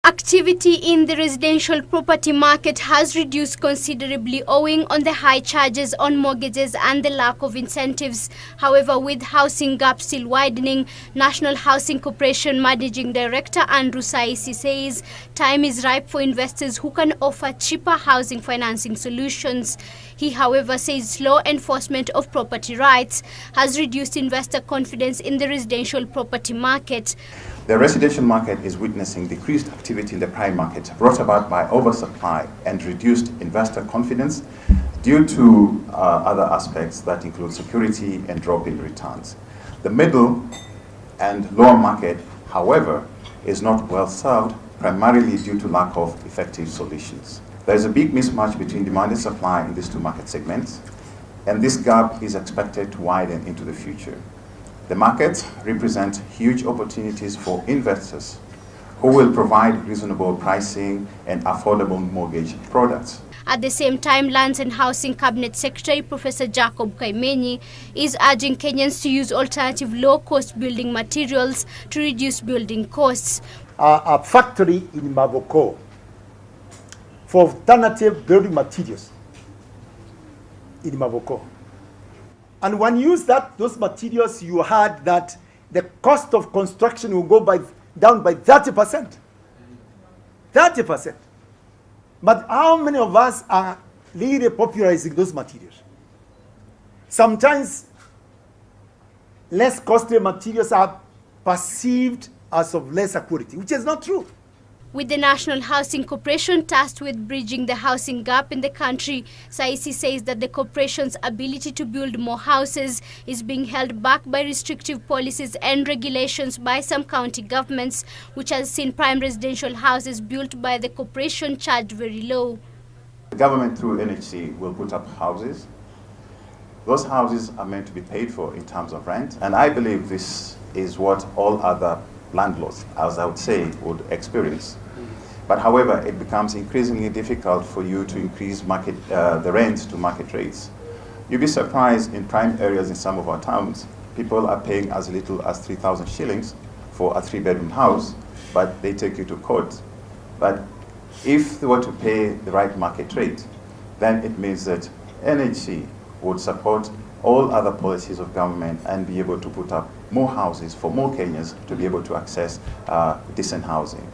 Activity in the residential property market has reduced considerably owing on the high charges on mortgages and the lack of incentives. However, with housing gap still widening, National Housing Corporation Managing Director Andrew Saisi says time is ripe for investors who can offer cheaper housing financing solutions. He, however, says slow enforcement of property rights has reduced investor confidence in the residential property market. The residential market is witnessing decreased activity in the prime market brought about by oversupply and reduced investor confidence due to other aspects that include security and drop in returns. The middle and lower market, however, is not well served primarily due to lack of effective solutions. There is a big mismatch between demand and supply in these two market segments, and this gap is expected to widen into the future. The markets represent huge opportunities for investors who will provide reasonable pricing and affordable mortgage products. At the same time, Lands and Housing Cabinet Secretary Professor Jacob Kaimenyi is urging Kenyans to use alternative low-cost building materials to reduce building costs. A factory in Mavoko for alternative building materials in Mavoko. And when you use those materials, you heard that the cost of construction will go down by 30%. 30%. But how many of us are really popularizing those materials? Sometimes less costly materials are perceived as of lesser quality, which is not true. With the National Housing Corporation tasked with bridging the housing gap in the country, Saisi says that the corporation's ability to build more houses is being held back by restrictive policies and regulations by some county governments, which has seen prime residential houses built by the corporation charged very low. The government through NHC will put up houses. Those houses are meant to be paid for in terms of rent, and I believe this is what all other landlords, as I would say, would experience. But however, it becomes increasingly difficult for you to increase the rent to market rates. You'd be surprised in prime areas in some of our towns, people are paying as little as 3,000 shillings for a 3-bedroom house, but they take you to court. But if they were to pay the right market rate, then it means that NHC would support all other policies of government and be able to put up more houses for more Kenyans to be able to access decent housing.